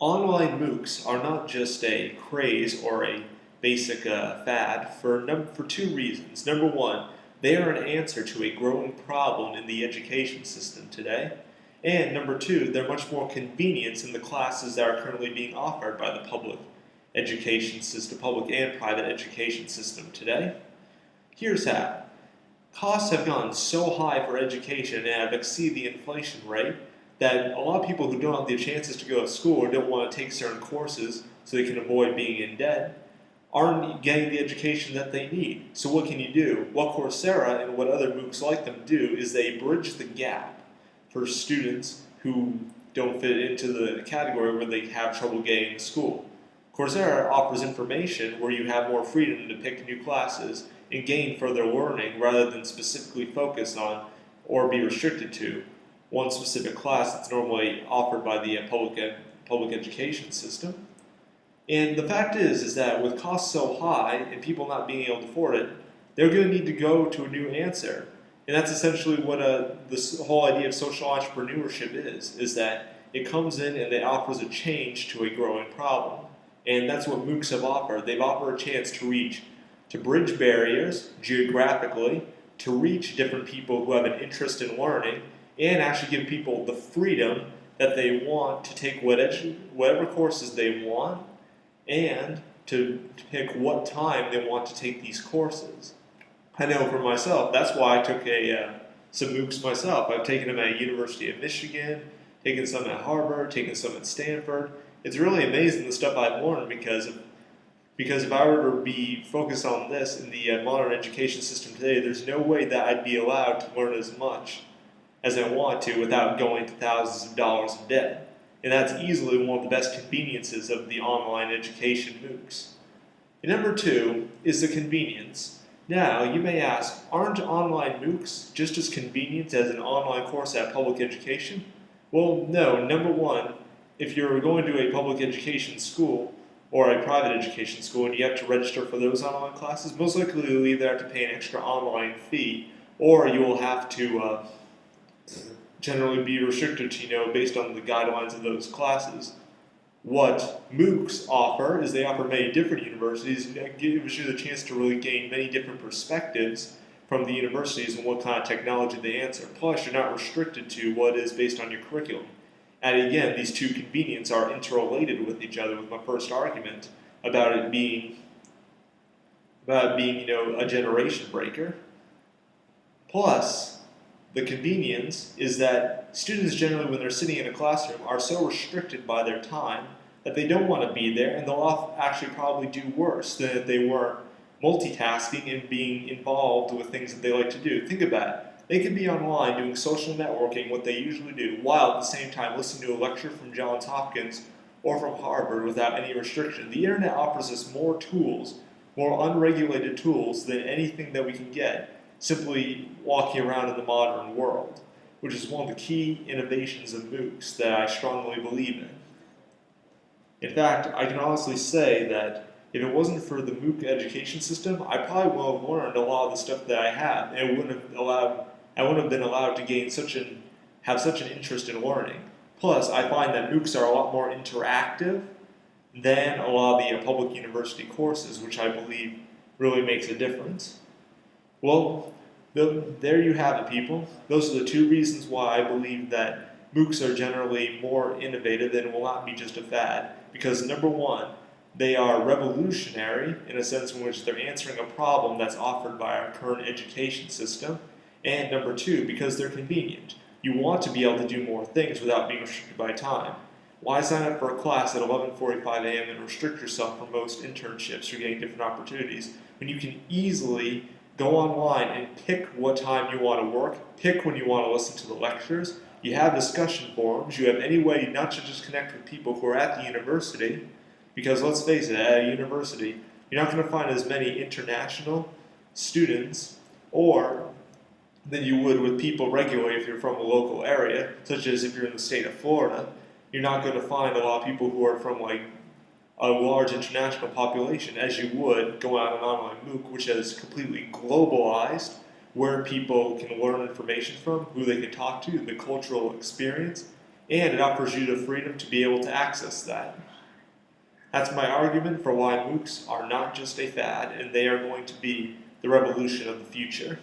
Online MOOCs are not just a craze or a basic fad for two reasons. Number one, they are an answer to a growing problem in the education system today. And number two, they're much more convenient in the classes that are currently being offered by the public education system, public and private education system today. Here's how. Costs have gone so high for education and have exceeded the inflation rate that a lot of people who don't have the chances to go to school or don't want to take certain courses so they can avoid being in debt aren't getting the education that they need. So what can you do? What Coursera and what other MOOCs like them do is they bridge the gap for students who don't fit into the category where they have trouble getting to school. Coursera offers information where you have more freedom to pick new classes and gain further learning rather than specifically focus on or be restricted to one specific class that's normally offered by the public education system. And the fact is that with costs so high and people not being able to afford it, they're going to need to go to a new answer. And that's essentially what this whole idea of social entrepreneurship is that it comes in and it offers a change to a growing problem. And that's what MOOCs have offered. They've offered a chance to bridge barriers geographically, to reach different people who have an interest in learning, and actually give people the freedom that they want to take whatever courses they want and to pick what time they want to take these courses. I know for myself, that's why I took some MOOCs myself. I've taken them at University of Michigan, taken some at Harvard, taken some at Stanford. It's really amazing the stuff I've learned because if I were to be focused on this in the modern education system today, there's no way that I'd be allowed to learn as much as I want to without going to thousands of dollars in debt. And that's easily one of the best conveniences of the online education MOOCs. And number two is the convenience. Now, you may ask, aren't online MOOCs just as convenient as an online course at public education? Well, no. Number one, if you're going to a public education school or a private education school and you have to register for those online classes, most likely you'll either have to pay an extra online fee or you will have to generally be restricted to, based on the guidelines of those classes. What MOOCs offer is they offer many different universities and it gives you the chance to really gain many different perspectives from the universities and what kind of technology they answer. Plus, you're not restricted to what is based on your curriculum. And again, these two conveniences are interrelated with each other with my first argument about it being a generation breaker. Plus, the convenience is that students generally, when they're sitting in a classroom, are so restricted by their time that they don't want to be there, and they'll actually probably do worse than if they were multitasking and being involved with things that they like to do. Think about it. They could be online doing social networking, what they usually do, while at the same time listening to a lecture from Johns Hopkins or from Harvard without any restriction. The internet offers us more tools, more unregulated tools than anything that we can get simply walking around in the modern world, which is one of the key innovations of MOOCs that I strongly believe in. In fact, I can honestly say that if it wasn't for the MOOC education system, I probably would have learned a lot of the stuff that I have, and I wouldn't have been allowed to have such an interest in learning. Plus, I find that MOOCs are a lot more interactive than a lot of the public university courses, which I believe really makes a difference. Well, there you have it, people. Those are the two reasons why I believe that MOOCs are generally more innovative and will not be just a fad. Because number one, they are revolutionary in a sense in which they're answering a problem that's offered by our current education system. And number two, because they're convenient. You want to be able to do more things without being restricted by time. Why sign up for a class at 11:45 a.m. and restrict yourself from most internships or getting different opportunities when you can easily go online and pick what time you want to work, pick when you want to listen to the lectures. You have discussion forums. You have any way not to just connect with people who are at the university, because let's face it, at a university, you're not going to find as many international students than you would with people regularly if you're from a local area, such as if you're in the state of Florida. You're not going to find a lot of people who are from a large international population as you would go out an online MOOC, which is completely globalized, where people can learn information from, who they can talk to, the cultural experience, and it offers you the freedom to be able to access that. That's my argument for why MOOCs are not just a fad, and they are going to be the revolution of the future.